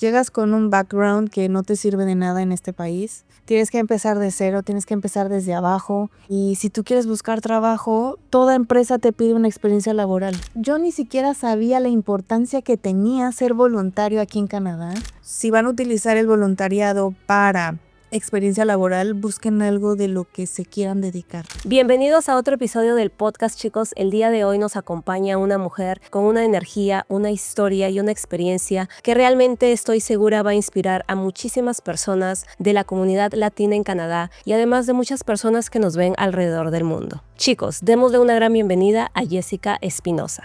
llegas con un background que no te sirve de nada en este país. Tienes que empezar de cero, tienes que empezar desde abajo. Y si tú quieres buscar trabajo, toda empresa te pide una experiencia laboral. Yo ni siquiera sabía la importancia que tenía ser voluntario aquí en Canadá. Si van a utilizar el voluntariado para experiencia laboral, busquen algo de lo que se quieran dedicar. Bienvenidos a otro episodio del podcast, chicos. El día de hoy nos acompaña una mujer con una energía, una historia y una experiencia que realmente estoy segura va a inspirar a muchísimas personas de la comunidad latina en Canadá y además de muchas personas que nos ven alrededor del mundo. Chicos, démosle una gran bienvenida a Jessica Espinosa.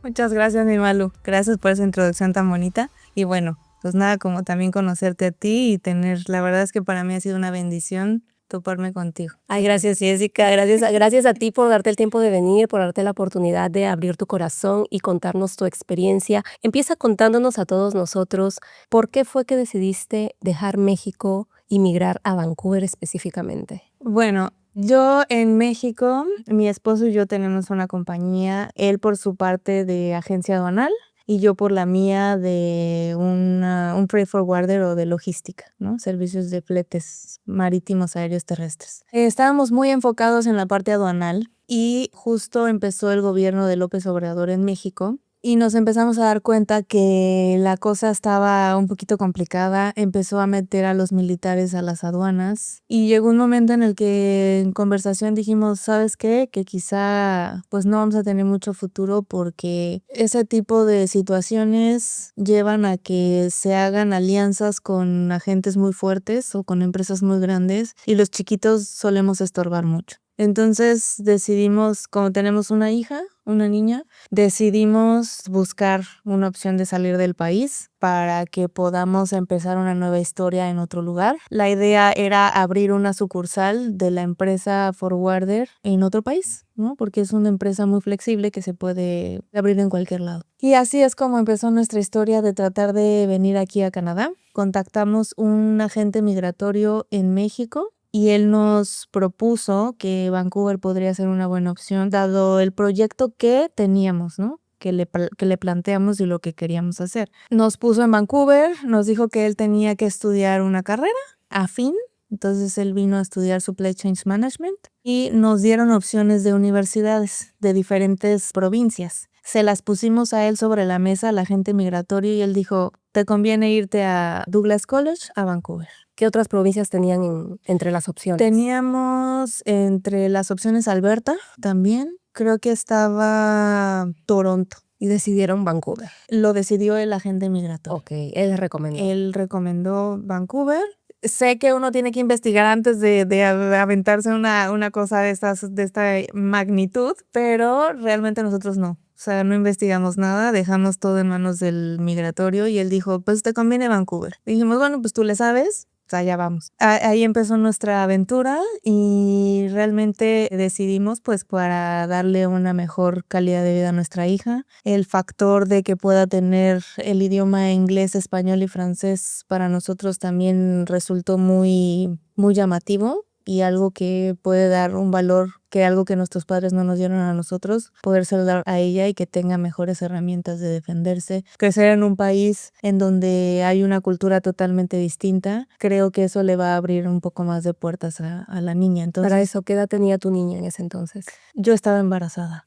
Muchas gracias, mi Malu. Gracias por esa introducción tan bonita. Y bueno, pues nada, como también conocerte a ti y la verdad es que para mí ha sido una bendición toparme contigo. Ay, gracias, Jessica. Gracias a ti por darte el tiempo de venir, por darte la oportunidad de abrir tu corazón y contarnos tu experiencia. Empieza contándonos a todos nosotros por qué fue que decidiste dejar México y migrar a Vancouver específicamente. Bueno, yo en México, mi esposo y yo tenemos una compañía, él por su parte de agencia aduanal y yo por la mía de un freight forwarder o de logística, ¿no? Servicios de fletes marítimos, aéreos, terrestres. Estábamos muy enfocados en la parte aduanal y justo empezó el gobierno de López Obrador en México. Y nos empezamos a dar cuenta que la cosa estaba un poquito complicada, empezó a meter a los militares a las aduanas y llegó un momento en el que en conversación dijimos, ¿sabes qué? Que quizá pues no vamos a tener mucho futuro porque ese tipo de situaciones llevan a que se hagan alianzas con agentes muy fuertes o con empresas muy grandes y los chiquitos solemos estorbar mucho. Entonces decidimos, como tenemos una hija, una niña, decidimos buscar una opción de salir del país para que podamos empezar una nueva historia en otro lugar. La idea era abrir una sucursal de la empresa Forwarder en otro país, ¿no? Porque es una empresa muy flexible que se puede abrir en cualquier lado. Y así es como empezó nuestra historia de tratar de venir aquí a Canadá. Contactamos un agente migratorio en México y él nos propuso que Vancouver podría ser una buena opción dado el proyecto que teníamos, ¿no? Que le planteamos y lo que queríamos hacer. Nos puso en Vancouver, nos dijo que él tenía que estudiar una carrera afín, entonces él vino a estudiar Supply Chain Management y nos dieron opciones de universidades de diferentes provincias. Se las pusimos a él sobre la mesa, al agente migratorio, y él dijo, te conviene irte a Douglas College, a Vancouver. ¿Qué otras provincias tenían entre las opciones? Teníamos entre las opciones Alberta también. Creo que estaba Toronto. Y decidieron Vancouver. Lo decidió el agente migratorio. Ok, él recomendó. Él recomendó Vancouver. Sé que uno tiene que investigar antes de aventarse una cosa de esta magnitud, pero realmente nosotros no. O sea, no investigamos nada, dejamos todo en manos del migratorio y él dijo, pues te conviene Vancouver. Dijimos, bueno, pues tú le sabes. O sea, ya vamos. Ahí empezó nuestra aventura y realmente decidimos pues para darle una mejor calidad de vida a nuestra hija. El factor de que pueda tener el idioma inglés, español y francés para nosotros también resultó muy, muy llamativo y algo que puede dar un valor que algo que nuestros padres no nos dieron a nosotros, podérselo dar a ella y que tenga mejores herramientas de defenderse. Crecer en un país en donde hay una cultura totalmente distinta, creo que eso le va a abrir un poco más de puertas a la niña. Entonces, para eso, ¿qué edad tenía tu niña en ese entonces? Yo estaba embarazada.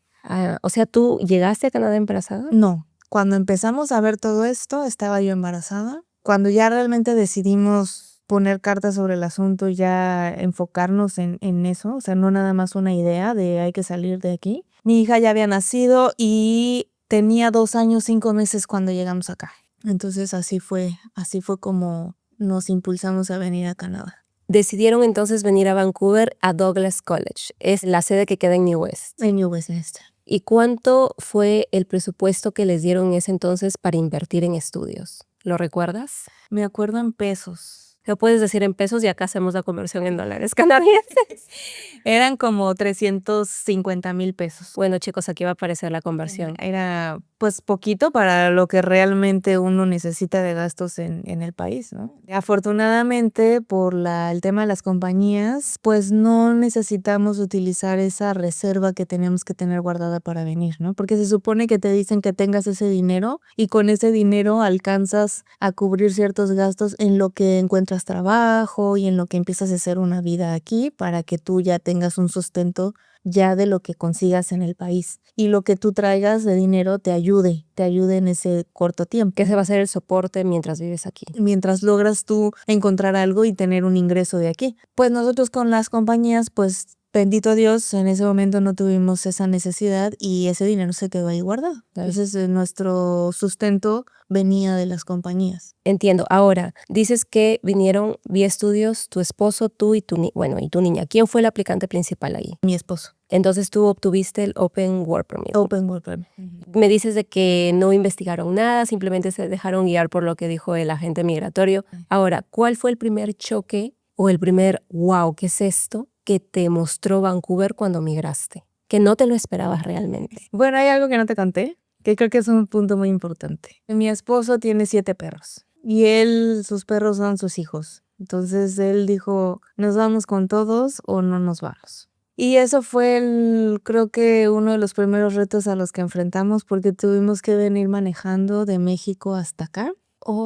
O sea, ¿tú llegaste a Canadá embarazada? No, cuando empezamos a ver todo esto, estaba yo embarazada. Cuando ya realmente decidimos poner cartas sobre el asunto y ya enfocarnos en eso, o sea, no nada más una idea de hay que salir de aquí. Mi hija ya había nacido y tenía 2 años, 5 meses cuando llegamos acá. Entonces así fue como nos impulsamos a venir a Canadá. Decidieron entonces venir a Vancouver a Douglas College. Es la sede que queda en New West. En New Westminster. ¿Y cuánto fue el presupuesto que les dieron en ese entonces para invertir en estudios? ¿Lo recuerdas? Me acuerdo en pesos. Lo puedes decir en pesos y acá hacemos la conversión en dólares canadienses. Eran como 350,000 pesos. Bueno, chicos, aquí va a aparecer la conversión. Era pues poquito para lo que realmente uno necesita de gastos en el país, ¿no? Afortunadamente, por el tema de las compañías, pues no necesitamos utilizar esa reserva que tenemos que tener guardada para venir, ¿no? Porque se supone que te dicen que tengas ese dinero y con ese dinero alcanzas a cubrir ciertos gastos en lo que encuentras trabajo y en lo que empiezas a hacer una vida aquí para que tú ya tengas un sustento ya de lo que consigas en el país y lo que tú traigas de dinero te ayude en ese corto tiempo. Que ese va a ser el soporte mientras vives aquí. Mientras logras tú encontrar algo y tener un ingreso de aquí. Pues nosotros con las compañías, pues bendito Dios, en ese momento no tuvimos esa necesidad y ese dinero se quedó ahí guardado. Entonces nuestro sustento venía de las compañías. Entiendo. Ahora, dices que vinieron V-Studios, tu esposo, tú y tu niña. ¿Quién fue el aplicante principal ahí? Mi esposo. Entonces tú obtuviste el Open Work Permit. Open Work Permit. Me dices de que no investigaron nada, simplemente se dejaron guiar por lo que dijo el agente migratorio. Ahora, ¿cuál fue el primer choque o el primer wow, qué es esto, que te mostró Vancouver cuando migraste? Que no te lo esperabas realmente. Bueno, hay algo que no te conté, que creo que es un punto muy importante. Mi esposo tiene 7 perros y sus perros son sus hijos. Entonces él dijo, ¿nos vamos con todos o no nos vamos? Y eso fue creo que uno de los primeros retos a los que enfrentamos porque tuvimos que venir manejando de México hasta acá.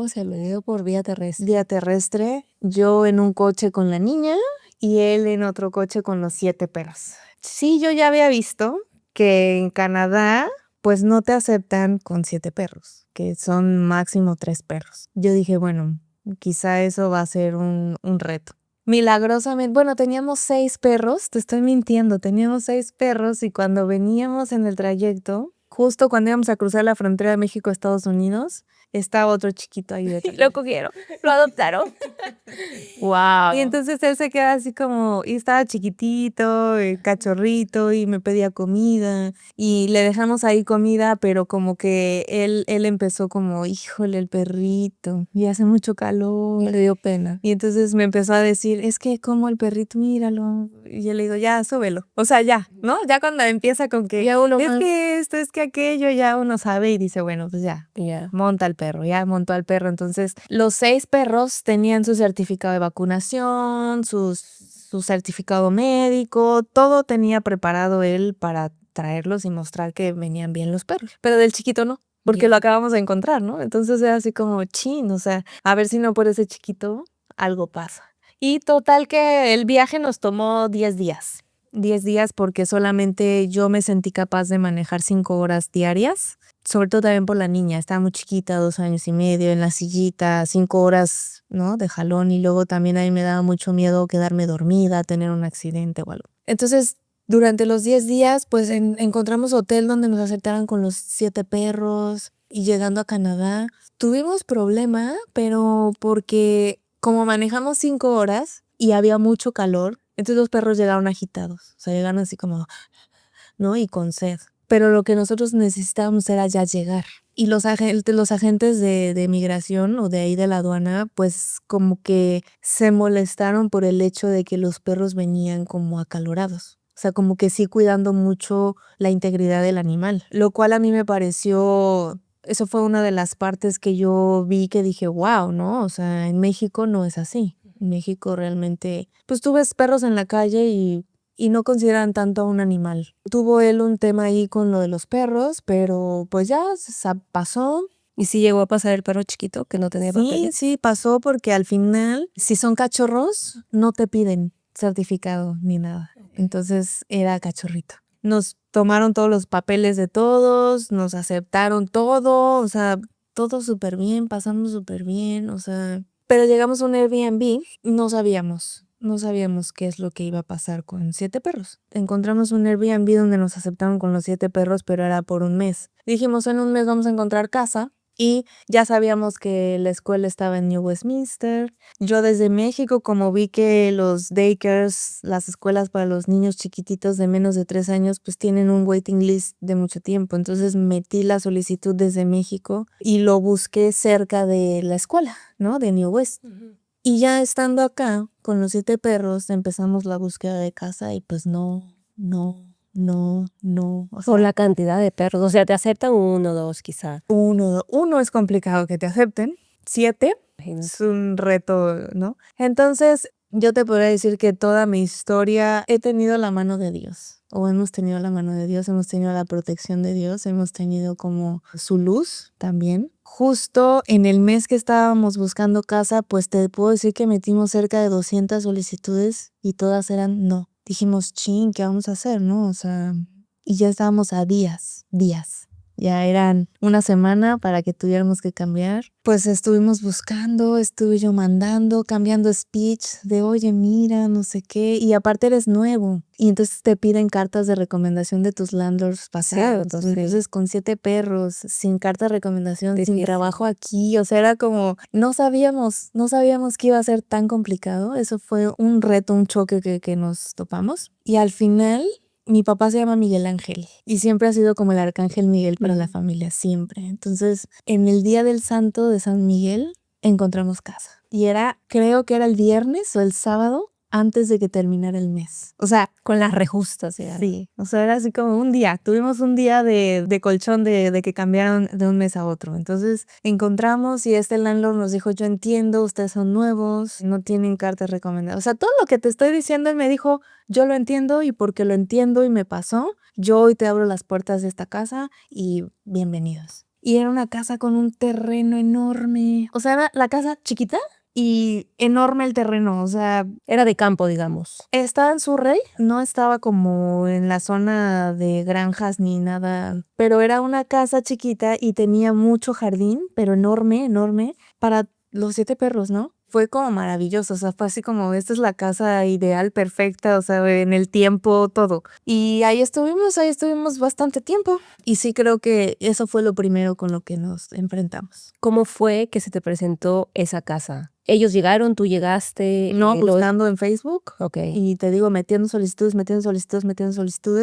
Se me dio por vía terrestre. Vía terrestre, yo en un coche con la niña y él en otro coche con los 7 perros. Sí, yo ya había visto que en Canadá pues no te aceptan con 7 perros, que son máximo 3 perros. Yo dije, bueno, quizá eso va a ser un reto. Milagrosamente, bueno, teníamos 6 perros, te estoy mintiendo, teníamos 6 perros y cuando veníamos en el trayecto, justo cuando íbamos a cruzar la frontera de México a Estados Unidos, estaba otro chiquito ahí detrás. Lo cogieron, lo adoptaron. Wow. Y entonces él se queda así como, y estaba chiquitito, cachorrito, y me pedía comida, y le dejamos ahí comida, pero como que él empezó como, híjole, el perrito, y hace mucho calor, Le dio pena. y entonces me empezó a decir, es que como el perrito, míralo, y yo le digo, ya, súbelo, o sea, ya, ¿no? Ya cuando empieza con que, Ya uno es más. que esto, es que aquello, ya uno sabe y dice, bueno, pues ya. Ya. Monta al perro, ya montó al perro. Entonces, los 6 perros tenían su certificado de vacunación, su certificado médico, todo tenía preparado él para traerlos y mostrar que venían bien los perros. Pero del chiquito no, porque Ya. lo acabamos de encontrar, ¿no? Entonces era así como chin, o sea, a ver si no por ese chiquito algo pasa. Y total que el viaje nos tomó 10 días. 10 días porque solamente yo me sentí capaz de manejar 5 horas diarias. Sobre todo también por la niña, estaba muy chiquita, 2 años y medio, en la sillita, 5 horas, ¿no? De jalón, y luego también a mí me daba mucho miedo quedarme dormida, tener un accidente o algo. Entonces, durante los 10 días, pues encontramos hotel donde nos aceptaran con los 7 perros, y llegando a Canadá, tuvimos problema, pero porque como manejamos 5 horas y había mucho calor, entonces los perros llegaron agitados, o sea, llegaron así como, ¿no? Y con sed. Pero lo que nosotros necesitábamos era ya llegar. Y los agentes de migración o de ahí de la aduana, pues como que se molestaron por el hecho de que los perros venían como acalorados. O sea, como que sí cuidando mucho la integridad del animal. Lo cual a mí me pareció, eso fue una de las partes que yo vi que dije, wow, ¿no? O sea, en México no es así. En México realmente, pues tú ves perros en la calle y no consideran tanto a un animal. Tuvo él un tema ahí con lo de los perros, pero pues ya pasó. ¿Y si llegó a pasar el perro chiquito que no tenía papeles? Sí, pasó porque al final, si son cachorros, no te piden certificado ni nada. Entonces era cachorrito. Nos tomaron todos los papeles de todos, nos aceptaron todo, o sea, todo súper bien, pasamos súper bien, o sea. Pero llegamos a un Airbnb, no sabíamos qué es lo que iba a pasar con 7 perros. Encontramos un Airbnb donde nos aceptaron con los 7 perros, pero era por un mes. Dijimos, en un mes vamos a encontrar casa. Y ya sabíamos que la escuela estaba en New Westminster. Yo desde México, como vi que los daycares, las escuelas para los niños chiquititos de menos de 3 años, pues tienen un waiting list de mucho tiempo. Entonces metí la solicitud desde México y lo busqué cerca de la escuela, ¿no? De New West. Y ya estando acá con los 7 perros, empezamos la búsqueda de casa y pues no. O Por sea, la cantidad de perros, o sea, te aceptan 1, 2 quizá. uno es complicado que te acepten. 7 Imagínate. es un reto, ¿no? Entonces, yo te podría decir que toda mi historia he tenido la mano de Dios. O hemos tenido la mano de Dios, hemos tenido la protección de Dios, hemos tenido como su luz también. Justo en el mes que estábamos buscando casa, pues te puedo decir que metimos cerca de 200 solicitudes y todas eran no. Dijimos, chin, ¿qué vamos a hacer, no? O sea, y ya estábamos a días. Ya eran una semana para que tuviéramos que cambiar. Pues estuvimos buscando, estuve yo mandando, cambiando speech de, oye, mira, no sé qué. Y aparte eres nuevo. Y entonces te piden cartas de recomendación de tus landlords pasados. Cierto, sí. Entonces con 7 perros, sin carta de recomendación, sin Difícil. trabajo aquí. O sea, era como, no sabíamos que iba a ser tan complicado. Eso fue un reto, un choque que nos topamos. Y al final, mi papá se llama Miguel Ángel y siempre ha sido como el arcángel Miguel para la familia, siempre. Entonces, en el día del santo de San Miguel, encontramos casa. Y creo que era el viernes o el sábado antes de que terminara el mes. O sea, Con las rejustas, ya. sí, o sea, era así como un día. Tuvimos un día de colchón de que cambiaron de un mes a otro. Entonces encontramos y este landlord nos dijo, yo entiendo, ustedes son nuevos, no tienen cartas recomendadas. O sea, todo lo que te estoy diciendo, él me dijo, yo lo entiendo y porque lo entiendo y me pasó, yo hoy te abro las puertas de esta casa y bienvenidos. Y era una casa con un terreno enorme. O sea, era la casa chiquita y enorme el terreno. O sea, Era de campo, digamos. estaba en Surrey, no estaba como en la zona de granjas ni nada, pero era una casa chiquita y tenía mucho jardín, pero enorme, para los 7 perros, ¿no? Fue como maravilloso, o sea, fue así como, esta es la casa ideal, perfecta, o sea, en el tiempo, todo. Y ahí estuvimos bastante tiempo. Y sí creo que eso fue lo primero con lo que nos enfrentamos. ¿Cómo fue que se te presentó esa casa? ¿Ellos llegaron, tú llegaste? No, buscando en Facebook. Ok. Y te digo, metiendo solicitudes,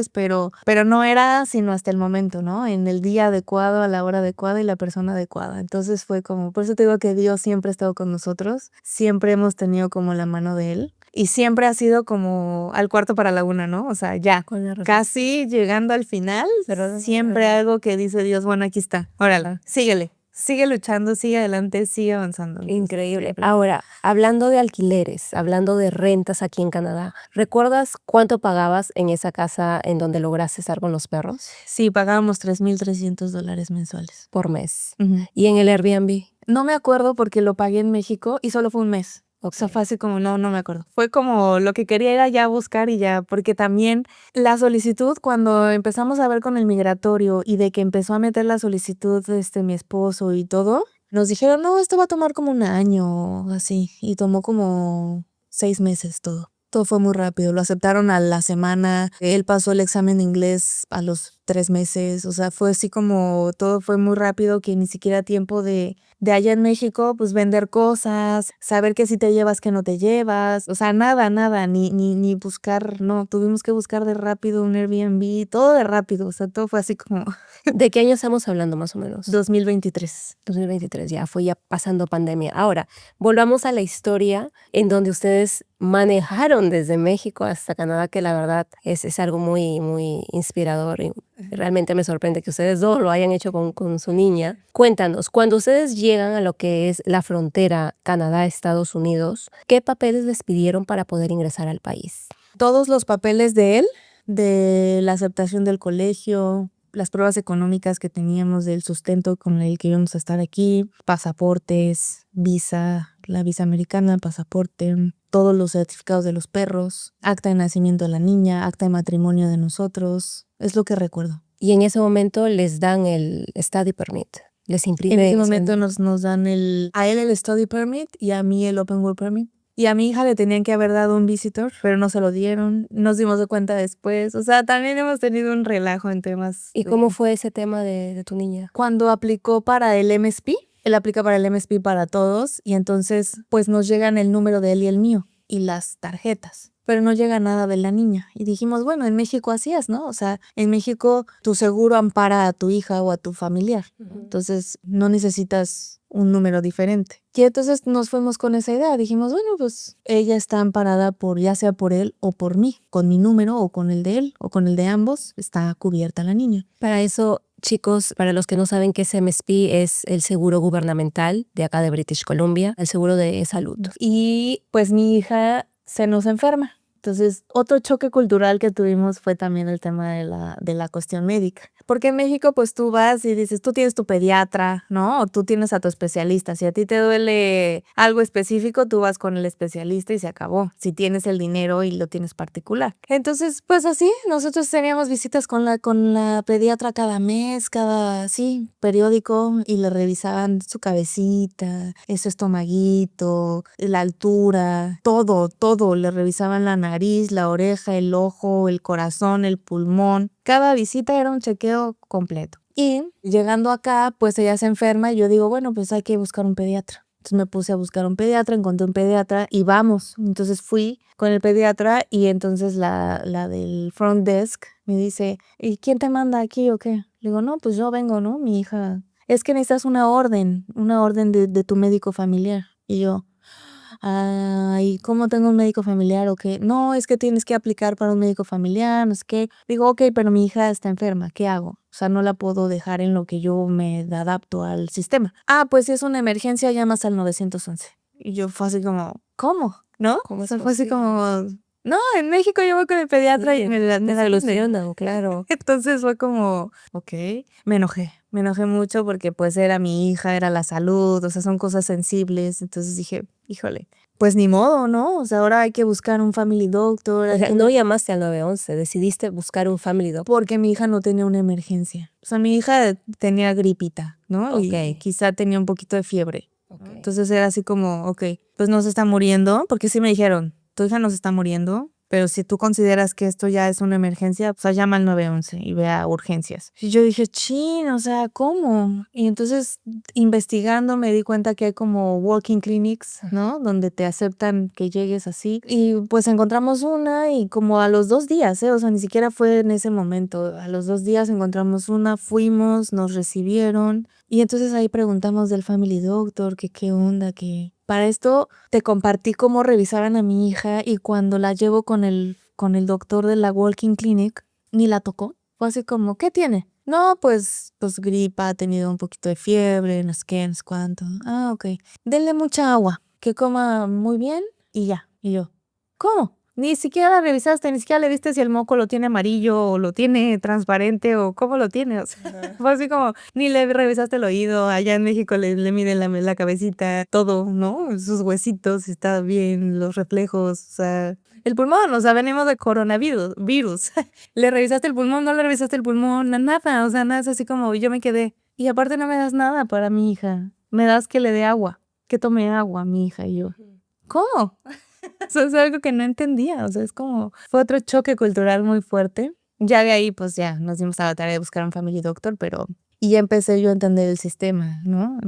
pero no era sino hasta el momento, ¿no? En el día adecuado, a la hora adecuada y la persona adecuada. Entonces fue como, por eso te digo que Dios siempre ha estado con nosotros, siempre hemos tenido como la mano de Él y siempre ha sido como al cuarto para la una, ¿no? O sea, ya, casi llegando al final, pero siempre algo que dice Dios, bueno, aquí está, órale, síguele. Sigue luchando, sigue adelante, sigue avanzando. Increíble. Ahora, hablando de alquileres, hablando de rentas aquí en Canadá, ¿recuerdas cuánto pagabas en esa casa en donde lograste estar con los perros? Sí, pagábamos $3,300 mensuales. Por mes. Ujú. ¿Y en el Airbnb? No me acuerdo porque lo pagué en México y solo fue un mes. O sea, fue así como, no me acuerdo. Fue como lo que quería era ya buscar y ya, porque también la solicitud, cuando empezamos a ver con el migratorio y de que empezó a meter la solicitud mi esposo y todo, nos dijeron, no, esto va a tomar como un año, así, y tomó como 6 meses todo. Todo fue muy rápido, lo aceptaron a la semana, él pasó el examen de inglés a los 3 meses, o sea, fue así como todo fue muy rápido que ni siquiera tiempo de allá en México, pues vender cosas, saber que si te llevas, que no te llevas, o sea, nada, ni buscar, no, tuvimos que buscar de rápido un Airbnb, todo de rápido, o sea, todo fue así como ¿De qué año estamos hablando más o menos? 2023. 2023, ya fue ya pasando pandemia. Ahora, volvamos a la historia en donde ustedes manejaron desde México hasta Canadá, que la verdad es algo muy, muy inspirador y realmente me sorprende que ustedes dos lo hayan hecho con su niña. Cuéntanos, cuando ustedes llegan a lo que es la frontera Canadá-Estados Unidos, ¿qué papeles les pidieron para poder ingresar al país? Todos los papeles de él, de la aceptación del colegio, las pruebas económicas que teníamos del sustento con el que íbamos a estar aquí, pasaportes, visa, la visa americana, pasaporte, todos los certificados de los perros, acta de nacimiento de la niña, acta de matrimonio de nosotros, es lo que recuerdo. Y en ese momento les dan el study permit. Les imprimen. En ese momento nos dan a él el study permit y a mí el open work permit. Y a mi hija le tenían que haber dado un visitor, pero no se lo dieron. Nos dimos de cuenta después. O sea, también hemos tenido un relajo en temas. ¿Y cómo fue ese tema de tu niña? Cuando aplicó para el MSP, él aplica para el MSP para todos y entonces pues nos llegan el número de él y el mío y las tarjetas, pero no llega nada de la niña. Y dijimos, bueno, en México así es, ¿no? O sea, en México tu seguro ampara a tu hija o a tu familiar. Entonces no necesitas un número diferente. Y entonces nos fuimos con esa idea, dijimos, bueno, pues ella está amparada por, ya sea por él o por mí, con mi número o con el de él o con el de ambos, está cubierta la niña. Para eso, chicos, para los que no saben qué es MSP, es el seguro gubernamental de acá de British Columbia, el seguro de salud. Y pues mi hija se nos enferma. Entonces, otro choque cultural que tuvimos fue también el tema de la cuestión médica. Porque en México, pues tú vas y dices, tú tienes tu pediatra, ¿no? O tú tienes a tu especialista. Si a ti te duele algo específico, tú vas con el especialista y se acabó. Si tienes el dinero y lo tienes particular. Entonces, pues así, nosotros teníamos visitas con la pediatra cada mes, sí, periódico, y le revisaban su cabecita, su estomaguito, la altura, todo. Le revisaban la nariz, la oreja, el ojo, el corazón, el pulmón. Cada visita era un chequeo completo. Y llegando acá, pues ella se enferma y yo digo, bueno, pues hay que buscar un pediatra. Entonces me puse a buscar un pediatra, encontré un pediatra y vamos. Entonces fui con el pediatra y entonces la del front desk me dice, ¿y quién te manda aquí o qué? Le digo, no, pues yo vengo, ¿no? Mi hija. Es que necesitas una orden de tu médico familiar. Y yo, ¿y cómo tengo un médico familiar o qué? No, es que tienes que aplicar para un médico familiar, no sé qué. Digo, ok, pero mi hija está enferma, ¿qué hago? O sea, no la puedo dejar en lo que yo me adapto al sistema. Pues si es una emergencia, llamas al 911. Y yo fue así como, ¿cómo? ¿No? ¿Cómo O es sea, fue así posible? como, no, en México yo voy con el pediatra y me Te atienden. solucionan, claro. Entonces fue como, ok, me enojé mucho porque pues era mi hija, era la salud, o sea, son cosas sensibles. Entonces dije, híjole, pues ni modo, ¿no? O sea, ahora hay que buscar un family doctor. O sea, no llamaste al 911, decidiste buscar un family doctor. Porque mi hija no tenía una emergencia. O sea, mi hija tenía gripita, ¿no? Y Ok. quizá tenía un poquito de fiebre. Ok. Entonces era así como, ok, pues no se está muriendo, porque sí me dijeron, tu hija no se está muriendo, pero si tú consideras que esto ya es una emergencia, pues llama al 911 y ve a urgencias. Y yo dije, chin, o sea, ¿cómo? Y entonces investigando me di cuenta que hay como walking clinics, ¿no? Donde te aceptan que llegues así. Y pues encontramos una y como a los 2 días, o sea, ni siquiera fue en ese momento. A los 2 días encontramos una, fuimos, nos recibieron. Y entonces ahí preguntamos del family doctor, que qué onda, que para esto te compartí cómo revisaban a mi hija y cuando la llevo con el doctor de la Walking Clinic, ni la tocó. Fue así como, ¿qué tiene? No, pues gripa, ha tenido un poquito de fiebre, no sé qué, no sé cuánto. Ok. Denle mucha agua, que coma muy bien y ya. Y yo, ¿cómo? Ni siquiera la revisaste, ni siquiera le viste si el moco lo tiene amarillo o lo tiene transparente o cómo lo tiene. O sea, fue así como, ni le revisaste el oído. Allá en México le miden la cabecita, todo, ¿no? Sus huesitos, si está bien, los reflejos, o sea, el pulmón, o sea, venimos de virus. ¿Le revisaste el pulmón? No le revisaste el pulmón, nada, o sea, nada, es así como yo me quedé. Y aparte no me das nada para mi hija, me das que le dé agua, que tome agua a mi hija y yo. ¿Cómo? Eso es algo que no entendía, o sea, es como, fue otro choque cultural muy fuerte. Ya de ahí, pues ya, nos dimos a la tarea de buscar un family doctor, y ya empecé yo a entender el sistema, ¿no?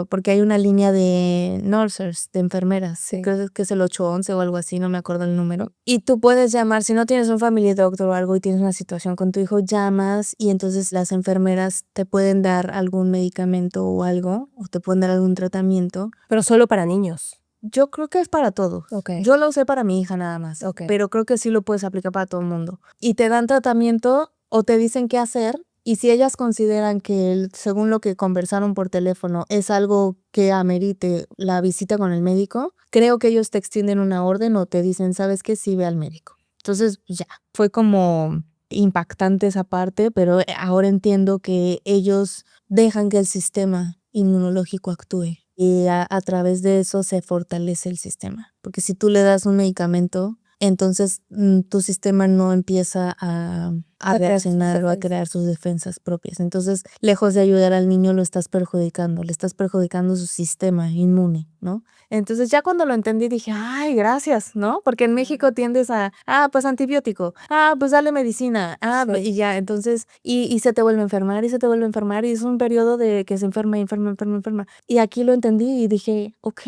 Porque hay una línea de nurses, de enfermeras, Sí. creo que es el 811 o algo así, no me acuerdo el número. Y tú puedes llamar, si no tienes un family doctor o algo y tienes una situación con tu hijo, llamas y entonces las enfermeras te pueden dar algún medicamento o algo, o te pueden dar algún tratamiento. Pero solo para niños. Yo creo que es para todos. Ok. Yo lo usé para mi hija nada más, Ok. pero creo que sí lo puedes aplicar para todo el mundo. Y te dan tratamiento o te dicen qué hacer. Y si ellas consideran que, según lo que conversaron por teléfono, es algo que amerite la visita con el médico, creo que ellos te extienden una orden o te dicen, ¿sabes qué? Sí, ve al médico. Entonces, ya, fue como impactante esa parte, pero ahora entiendo que ellos dejan que el sistema inmunológico actúe. Y a través de eso se fortalece el sistema. Porque si tú le das un medicamento, entonces tu sistema no empieza a reaccionar o a crear sus defensas propias. Entonces, lejos de ayudar al niño, lo estás perjudicando, le estás perjudicando su sistema inmune, ¿no? Entonces, ya cuando lo entendí, dije, ay, gracias, ¿no? Porque en México tiendes pues antibiótico, pues dale medicina, Sí. y ya, entonces, y se te vuelve a enfermar, y se te vuelve a enfermar, y es un periodo de que se enferma. Y aquí lo entendí y dije, ok.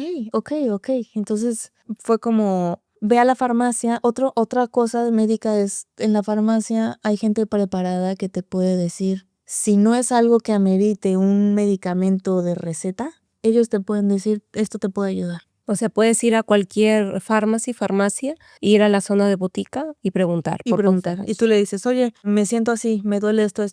Entonces, fue como, ve a la farmacia. Otra cosa médica es, en la farmacia hay gente preparada que te puede decir, si no es algo que amerite un medicamento de receta, ellos te pueden decir, esto te puede ayudar. O sea, puedes ir a cualquier farmacia, ir a la zona de botica y preguntar. Y preguntar. Y tú le dices, oye, me siento así, me duele esto.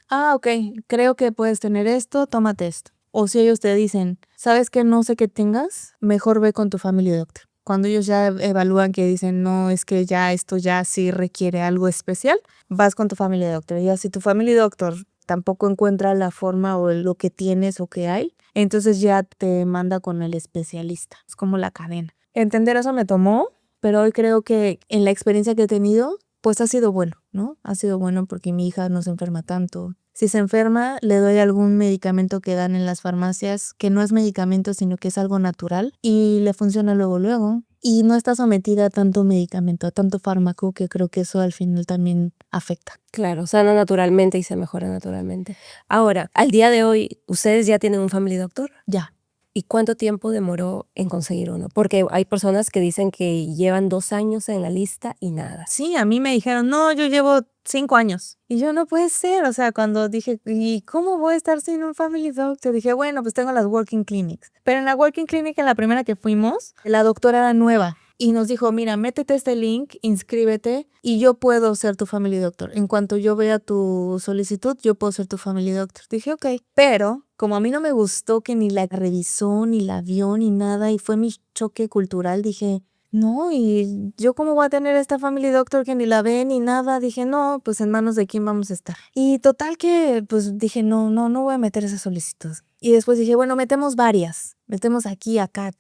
Ah, ok, creo que puedes tener esto, tómate esto. O si ellos te dicen, ¿sabes que no sé qué tengas? Mejor ve con tu family doctor. Cuando ellos ya evalúan que dicen, no, es que ya esto ya sí requiere algo especial, vas con tu family doctor. Y así tu family doctor tampoco encuentra la forma o lo que tienes o que hay, entonces ya te manda con el especialista. Es como la cadena. Entender eso me tomó, pero hoy creo que en la experiencia que he tenido, pues ha sido bueno, ¿no? Ha sido bueno porque mi hija no se enferma tanto. Si se enferma, le doy algún medicamento que dan en las farmacias, que no es medicamento, sino que es algo natural, y le funciona luego. Y no está sometida a tanto medicamento, a tanto fármaco, que creo que eso al final también afecta. Claro, sana naturalmente y se mejora naturalmente. Ahora, al día de hoy, ¿ustedes ya tienen un family doctor? Ya. ¿Y cuánto tiempo demoró en conseguir uno? Porque hay personas que dicen que llevan 2 años en la lista y nada. Sí, a mí me dijeron, no, yo llevo 5 años. Y yo, no puede ser. O sea, cuando dije, ¿y cómo voy a estar sin un family doctor? Dije, bueno, pues tengo las walking clinics. Pero en la walking clinic, en la primera que fuimos, la doctora era nueva. Y nos dijo, mira, métete este link, inscríbete y yo puedo ser tu family doctor. En cuanto yo vea tu solicitud, yo puedo ser tu family doctor. Dije, ok. Pero como a mí no me gustó que ni la revisó, ni la vio, ni nada, y fue mi choque cultural, dije, no, y yo cómo voy a tener esta family doctor que ni la ve ni nada. Dije, no, pues en manos de quién vamos a estar. Y total que pues dije, no voy a meter esa solicitud. Y después dije, bueno, metemos varias. Metemos aquí, acá,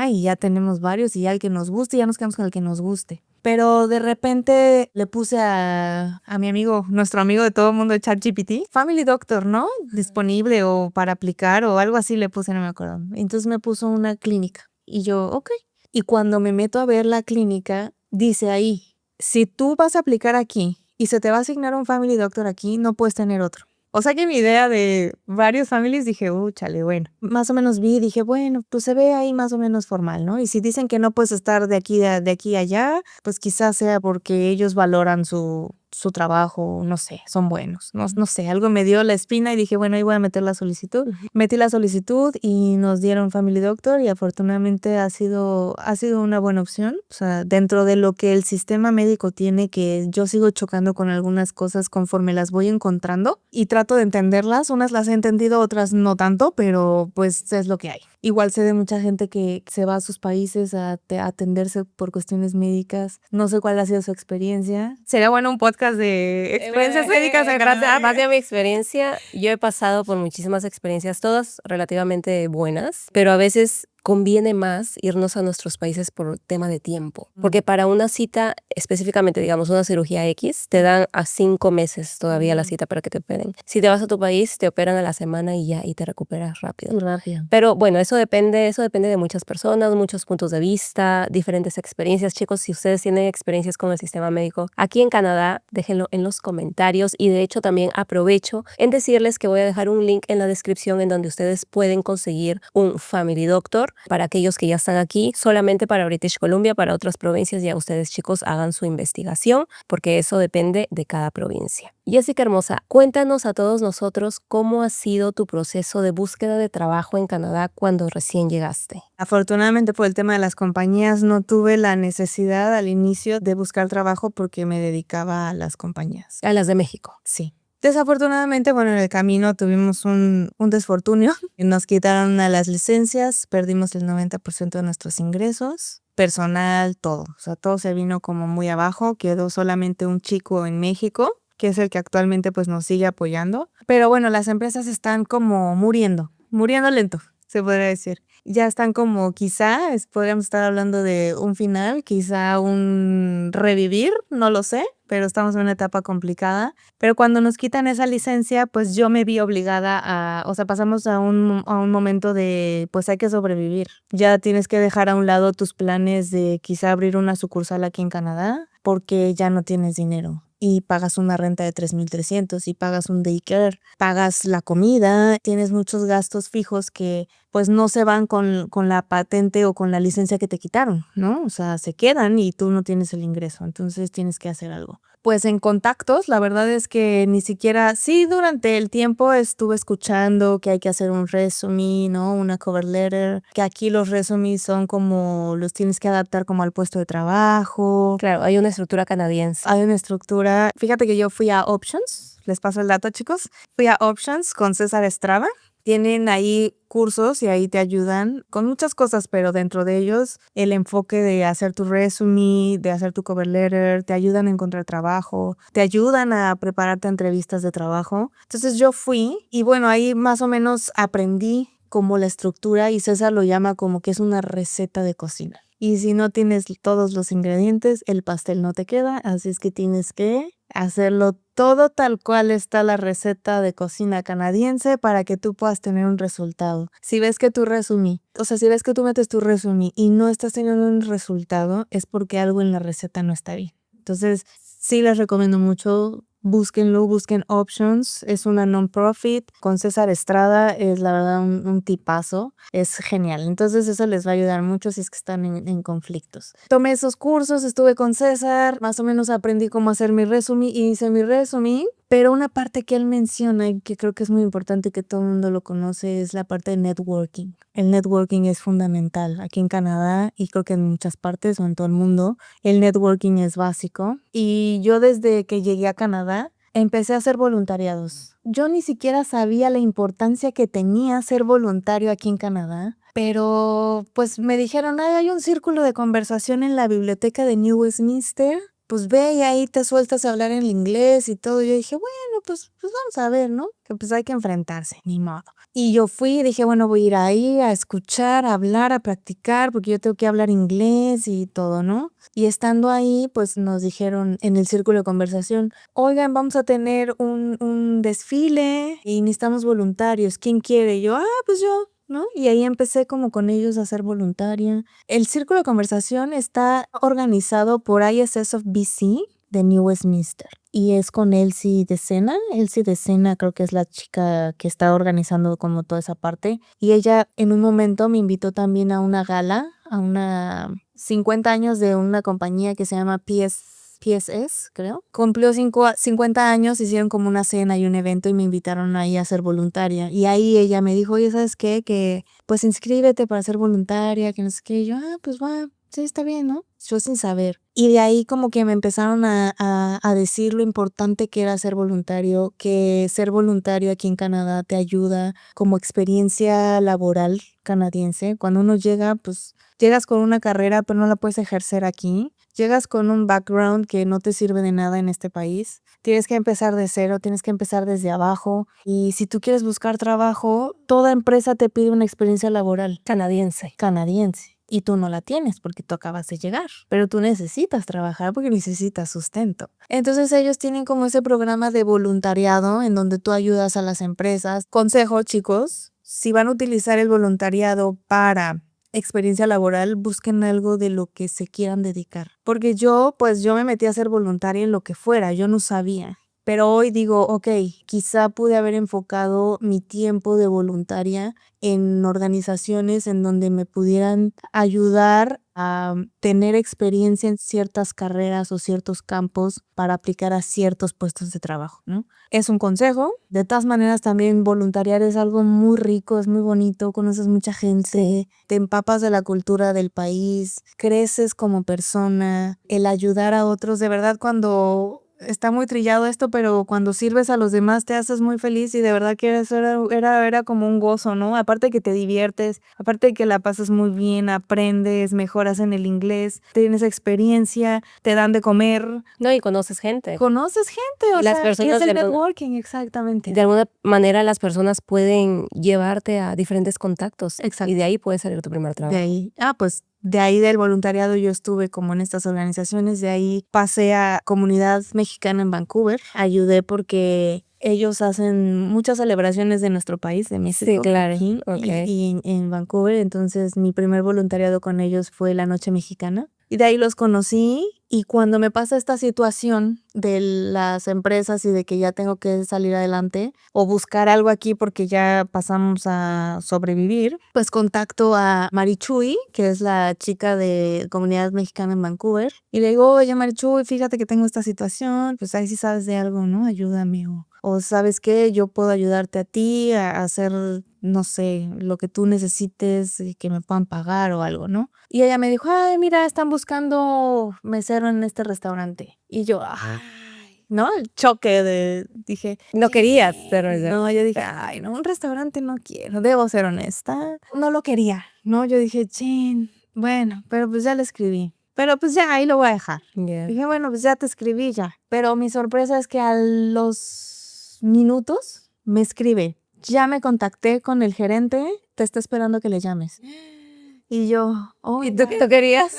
y ya tenemos varios y ya el que nos guste, ya nos quedamos con el que nos guste. Pero de repente le puse a mi amigo, nuestro amigo de todo el mundo de ChatGPT, Family Doctor, ¿no? Disponible o para aplicar o algo así le puse, no me acuerdo. Entonces me puso una clínica y yo, ok. Y cuando me meto a ver la clínica, dice ahí, si tú vas a aplicar aquí y se te va a asignar un Family Doctor aquí, no puedes tener otro. O sea que mi idea de varios families dije, chale, bueno. Más o menos vi y dije, bueno, pues se ve ahí más o menos formal, ¿no? Y si dicen que no puedes estar de aquí a allá, pues quizás sea porque ellos valoran su trabajo, no sé, son buenos. No sé, algo me dio la espina y dije, bueno, ahí voy a meter la solicitud. Metí la solicitud y nos dieron Family Doctor y afortunadamente ha sido una buena opción. O sea, dentro de lo que el sistema médico tiene, que yo sigo chocando con algunas cosas conforme las voy encontrando y trato de entenderlas. Unas las he entendido, otras no tanto, pero pues es lo que hay. Igual sé de mucha gente que se va a sus países a atenderse por cuestiones médicas. No sé cuál ha sido su experiencia. Sería bueno un podcast de experiencias médicas en Canadá. Más de mi experiencia, yo he pasado por muchísimas experiencias, todas relativamente buenas, pero a veces conviene más irnos a nuestros países por tema de tiempo. Porque para una cita, específicamente, digamos, una cirugía X, te dan a 5 meses todavía la cita para que te operen. Si te vas a tu país, te operan a la semana y ya, y te recuperas rápido. Rápido. Pero bueno, eso depende de muchas personas, muchos puntos de vista, diferentes experiencias. Chicos, si ustedes tienen experiencias con el sistema médico aquí en Canadá, déjenlo en los comentarios. Y de hecho también aprovecho en decirles que voy a dejar un link en la descripción en donde ustedes pueden conseguir un Family Doctor para aquellos que ya están aquí, solamente para British Columbia, para otras provincias ya ustedes, chicos, hagan su investigación, porque eso depende de cada provincia. Jessica hermosa, cuéntanos a todos nosotros cómo ha sido tu proceso de búsqueda de trabajo en Canadá cuando recién llegaste. Afortunadamente por el tema de las compañías no tuve la necesidad al inicio de buscar trabajo porque me dedicaba a las compañías. A las de México. Sí. Desafortunadamente, bueno, en el camino tuvimos un desfortunio. Nos quitaron las licencias, perdimos el 90% de nuestros ingresos, personal, todo. O sea, todo se vino como muy abajo. Quedó solamente un chico en México, que es el que actualmente pues nos sigue apoyando. Pero bueno, las empresas están como muriendo lento, se podría decir. Ya están como podríamos estar hablando de un final, quizá un revivir, no lo sé, pero estamos en una etapa complicada. Pero cuando nos quitan esa licencia, pues yo me vi obligada pasamos a un momento de, pues hay que sobrevivir. Ya tienes que dejar a un lado tus planes de quizá abrir una sucursal aquí en Canadá, porque ya no tienes dinero. Y pagas una renta de 3,300 y pagas un daycare, pagas la comida, tienes muchos gastos fijos que pues no se van con la patente o con la licencia que te quitaron, ¿no? O sea, se quedan y tú no tienes el ingreso, entonces tienes que hacer algo. pues en contactos. La verdad es que ni siquiera, sí, durante el tiempo estuve escuchando que hay que hacer un resume, ¿no? Una cover letter, que aquí los resumes son como, los tienes que adaptar como al puesto de trabajo. Claro, hay una estructura canadiense. Hay una estructura. Fíjate que yo fui a Options, les paso el dato, chicos. Fui a Options con César Estrada. Tienen ahí cursos y ahí te ayudan con muchas cosas, pero dentro de ellos el enfoque de hacer tu resume, de hacer tu cover letter, te ayudan a encontrar trabajo, te ayudan a prepararte a entrevistas de trabajo. Entonces yo fui y bueno, ahí más o menos aprendí como la estructura y César lo llama como que es una receta de cocina. Y si no tienes todos los ingredientes, el pastel no te queda, así es que tienes que hacerlo todo tal cual está la receta de cocina canadiense para que tú puedas tener un resultado. Si ves que tu resume, o sea, si ves que tú metes tu resume y no estás teniendo un resultado, es porque algo en la receta no está bien. Entonces, sí les recomiendo mucho. Búsquenlo, busquen Options, es una non-profit, con César Estrada, es la verdad un tipazo, es genial, entonces eso les va a ayudar mucho si es que están en conflictos. Tomé esos cursos, estuve con César, más o menos aprendí cómo hacer mi resume y hice mi resume, pero una parte que él menciona y que creo que es muy importante y que todo el mundo lo conoce es la parte de networking. El networking es fundamental aquí en Canadá y creo que en muchas partes o en todo el mundo. El networking es básico y yo desde que llegué a Canadá empecé a hacer voluntariados. Yo ni siquiera sabía la importancia que tenía ser voluntario aquí en Canadá, pero pues me dijeron, "Ay, hay un círculo de conversación en la biblioteca de New Westminster, pues ve y ahí te sueltas a hablar en inglés y todo". Yo dije, bueno, pues vamos a ver, ¿no? Que pues hay que enfrentarse, ni modo. Y yo fui y dije, bueno, voy a ir ahí a escuchar, a hablar, a practicar, porque yo tengo que hablar inglés y todo, ¿no? Y estando ahí, pues nos dijeron en el círculo de conversación, oigan, vamos a tener un desfile y necesitamos voluntarios. ¿Quién quiere? Y yo, pues yo, ¿no? Y ahí empecé como con ellos a ser voluntaria. El círculo de conversación está organizado por ISS of BC de New Westminster y es con Elsie de Sena. Elsie de Sena creo que es la chica que está organizando como toda esa parte y ella en un momento me invitó también a una gala, a una 50 años de una compañía que se llama PSS, creo. Cumplió 50 años, hicieron como una cena y un evento y me invitaron ahí a ser voluntaria. Y ahí ella me dijo, oye, ¿sabes qué? Que pues inscríbete para ser voluntaria, que no sé qué. Y yo, pues va, sí, está bien, ¿no? Yo sin saber. Y de ahí como que me empezaron a decir lo importante que era ser voluntario, que ser voluntario aquí en Canadá te ayuda como experiencia laboral canadiense. Cuando uno llega, pues llegas con una carrera, pero no la puedes ejercer aquí. Llegas con un background que no te sirve de nada en este país. Tienes que empezar de cero, tienes que empezar desde abajo. Y si tú quieres buscar trabajo, toda empresa te pide una experiencia laboral Canadiense. y tú no la tienes porque tú acabas de llegar, pero tú necesitas trabajar porque necesitas sustento. Entonces ellos tienen como ese programa de voluntariado en donde tú ayudas a las empresas. Consejo, chicos, si van a utilizar el voluntariado para experiencia laboral, busquen algo de lo que se quieran dedicar. Porque yo me metí a ser voluntaria en lo que fuera, yo no sabía. Pero hoy digo, ok, quizá pude haber enfocado mi tiempo de voluntaria en organizaciones en donde me pudieran ayudar a tener experiencia en ciertas carreras o ciertos campos para aplicar a ciertos puestos de trabajo, ¿no? Es un consejo. De todas maneras, también voluntariar es algo muy rico, es muy bonito, conoces mucha gente, te empapas de la cultura del país, creces como persona, el ayudar a otros, de verdad cuando... Está muy trillado esto, pero cuando sirves a los demás te haces muy feliz y de verdad que eso era como un gozo, ¿no? Aparte de que te diviertes, aparte de que la pasas muy bien, aprendes, mejoras en el inglés, tienes experiencia, te dan de comer. No, y conoces gente. Conoces gente, o Y las sea, personas es el de alguna- networking, exactamente. De alguna manera las personas pueden llevarte a diferentes contactos. Exacto. Y de ahí puede salir tu primer trabajo. De ahí, pues de ahí del voluntariado yo estuve como en estas organizaciones, de ahí pasé a Comunidad Mexicana en Vancouver, ayudé porque ellos hacen muchas celebraciones de nuestro país, de México, Sí, claro. aquí, Ok. y en Vancouver, entonces mi primer voluntariado con ellos fue la Noche Mexicana. Y de ahí los conocí. Y cuando me pasa esta situación de las empresas y de que ya tengo que salir adelante o buscar algo aquí porque ya pasamos a sobrevivir, pues contacto a Marichuy, que es la chica de comunidad mexicana en Vancouver. Y le digo, oye Marichuy, fíjate que tengo esta situación, pues ahí sí sabes de algo, ¿no? Ayúdame. O ¿sabes qué? Yo puedo ayudarte a ti a hacer, no sé, lo que tú necesites, que me puedan pagar o algo, ¿no? Y ella me dijo, ay, mira, están buscando mesero en este restaurante. Y yo, ay, ¿no? El choque dije, No querías, pero no, yo dije, ay, no, un restaurante no quiero, debo ser honesta. No lo quería, ¿no? Yo dije, chin, bueno, pero pues ya le escribí. Pero pues ya, ahí lo voy a dejar. Dije, bueno, pues ya te escribí ya. Pero mi sorpresa es que a los minutos me escribe, ya me contacté con el gerente, te está esperando que le llames. Y yo, oh ¿Y my tú God. querías?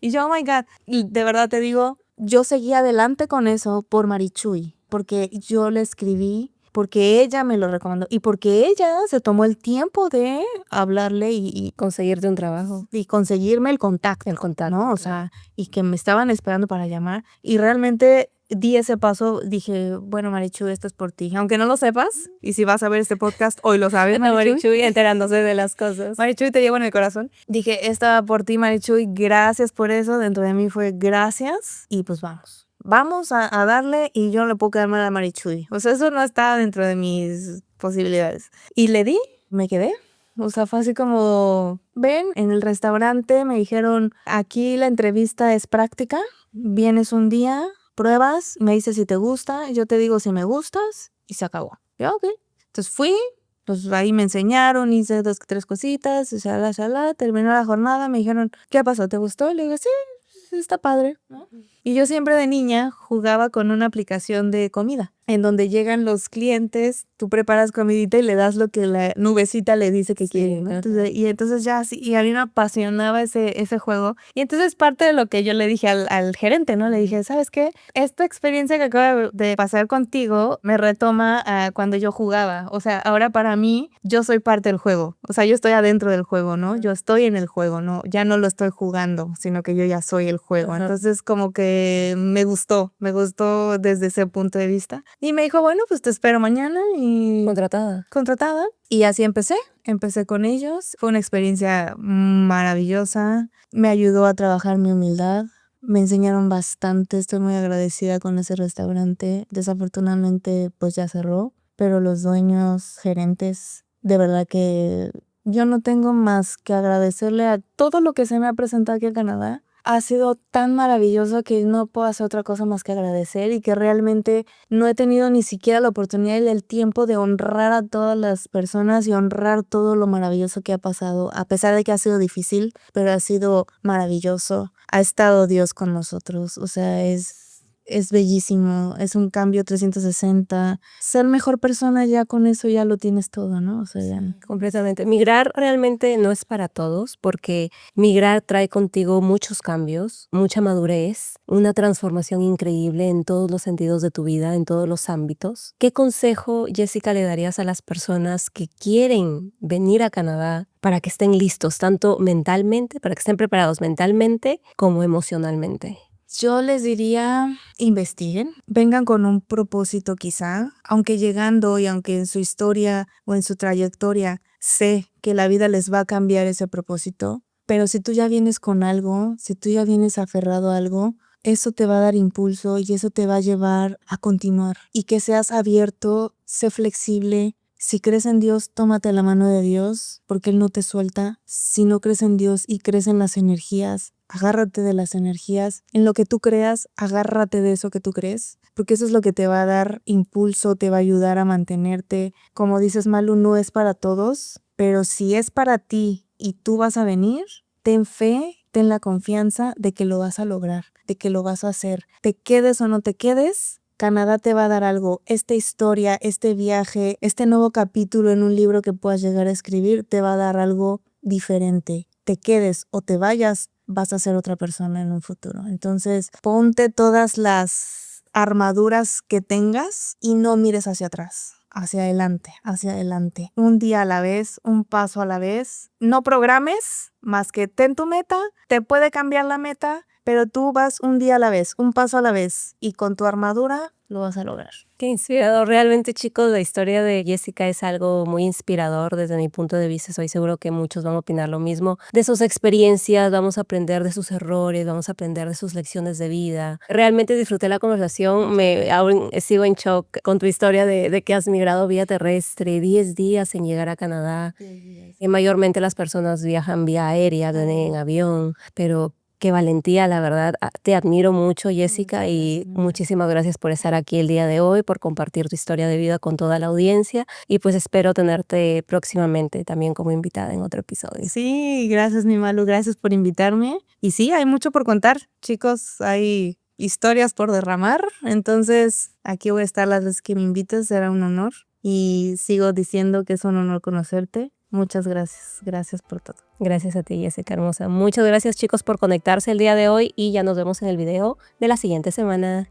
Y yo, oh my God. Y de verdad te digo, yo seguí adelante con eso por Marichuy, porque yo le escribí, porque ella me lo recomendó y porque ella se tomó el tiempo de hablarle Conseguirte un trabajo. y conseguirme el contacto. El contacto. ¿No? O sea, y que me estaban esperando para llamar. Y realmente di ese paso, dije, bueno, Marichuy, esto es por ti. Aunque no lo sepas, y si vas a ver este podcast, hoy lo sabes, Marichuy enterándose de las cosas. Marichuy, te llevo en el corazón. Dije, esta va por ti, Marichuy, gracias por eso. Dentro de mí fue gracias. Y pues vamos. Vamos a darle y yo no le puedo quedar mal a Marichuy. O sea, eso no está dentro de mis posibilidades. Y le di, me quedé. O sea, fue así como, ven, en el restaurante me dijeron, aquí la entrevista es práctica, vienes un día, pruebas, me dices si te gusta, yo te digo si me gustas y se acabó. Yo, ok. Entonces fui, pues ahí me enseñaron, hice 2, 3 cositas, shalá, terminó la jornada, me dijeron, ¿qué pasó? ¿Te gustó? Y le digo, sí, está padre, ¿no? Y yo siempre de niña jugaba con una aplicación de comida, en donde llegan los clientes, tú preparas comidita y le das lo que la nubecita le dice que quiere, ¿no? Entonces ya sí, y a mí me apasionaba ese juego. Y entonces parte de lo que yo le dije al gerente, ¿no? Le dije, ¿sabes qué? Esta experiencia que acabo de pasar contigo me retoma a cuando yo jugaba. O sea, ahora para mí, yo soy parte del juego. O sea, yo estoy adentro del juego, ¿no? Yo estoy en el juego, ¿no? Ya no lo estoy jugando, sino que yo ya soy el juego. Entonces como que me gustó desde ese punto de vista. Y me dijo, bueno, pues te espero mañana y... Contratada. Y así empecé con ellos. Fue una experiencia maravillosa. Me ayudó a trabajar mi humildad. Me enseñaron bastante. Estoy muy agradecida con ese restaurante. Desafortunadamente, pues ya cerró. Pero los dueños, gerentes, de verdad que yo no tengo más que agradecerle a todo lo que se me ha presentado aquí en Canadá. Ha sido tan maravilloso que no puedo hacer otra cosa más que agradecer y que realmente no he tenido ni siquiera la oportunidad y el tiempo de honrar a todas las personas y honrar todo lo maravilloso que ha pasado, a pesar de que ha sido difícil, pero ha sido maravilloso. Ha estado Dios con nosotros, o sea, es bellísimo, es un cambio 360. Ser mejor persona ya con eso ya lo tienes todo, ¿no? O sea, ya... Completamente. Migrar realmente no es para todos porque migrar trae contigo muchos cambios, mucha madurez, una transformación increíble en todos los sentidos de tu vida, en todos los ámbitos. ¿Qué consejo, Jessica, le darías a las personas que quieren venir a Canadá para que estén listos, tanto mentalmente, para que estén preparados mentalmente como emocionalmente? Yo les diría, investiguen, vengan con un propósito quizá, aunque llegando y aunque en su historia o en su trayectoria sé que la vida les va a cambiar ese propósito, pero si tú ya vienes con algo, si tú ya vienes aferrado a algo, eso te va a dar impulso y eso te va a llevar a continuar. Y que seas abierto, sé flexible. Si crees en Dios, tómate la mano de Dios, porque Él no te suelta. Si no crees en Dios y crees en las energías, agárrate de las energías. En lo que tú creas, agárrate de eso que tú crees, porque eso es lo que te va a dar impulso, te va a ayudar a mantenerte. Como dices, Malu, no es para todos, pero si es para ti y tú vas a venir, ten fe, ten la confianza de que lo vas a lograr, de que lo vas a hacer. Te quedes o no te quedes, Canadá te va a dar algo. Esta historia, este viaje, este nuevo capítulo en un libro que puedas llegar a escribir, te va a dar algo diferente. Te quedes o te vayas, vas a ser otra persona en un futuro. Entonces, ponte todas las armaduras que tengas y no mires hacia atrás. hacia adelante, un día a la vez, un paso a la vez. No programes más que ten tu meta, te puede cambiar la meta, pero tú vas un día a la vez, un paso a la vez y con tu armadura lo vas a lograr. Qué inspirador. Realmente, chicos, la historia de Jessica es algo muy inspirador desde mi punto de vista. Estoy seguro que muchos van a opinar lo mismo. De sus experiencias, vamos a aprender de sus errores, vamos a aprender de sus lecciones de vida. Realmente disfruté la conversación. Aún sigo en shock con tu historia de que has migrado vía terrestre, 10 días en llegar a Canadá. Mayormente las personas viajan vía aérea, en avión, pero qué valentía, la verdad. Te admiro mucho, Jessica, y muchísimas gracias por estar aquí el día de hoy, por compartir tu historia de vida con toda la audiencia, y pues espero tenerte próximamente también como invitada en otro episodio. Sí, gracias, mi Malu, gracias por invitarme. Y sí, hay mucho por contar, chicos, hay historias por derramar, entonces aquí voy a estar las veces que me invites, será un honor. Y sigo diciendo que es un honor conocerte. Muchas gracias por todo. Gracias a ti, Jessica hermosa. Muchas gracias, chicos, por conectarse el día de hoy y ya nos vemos en el video de la siguiente semana.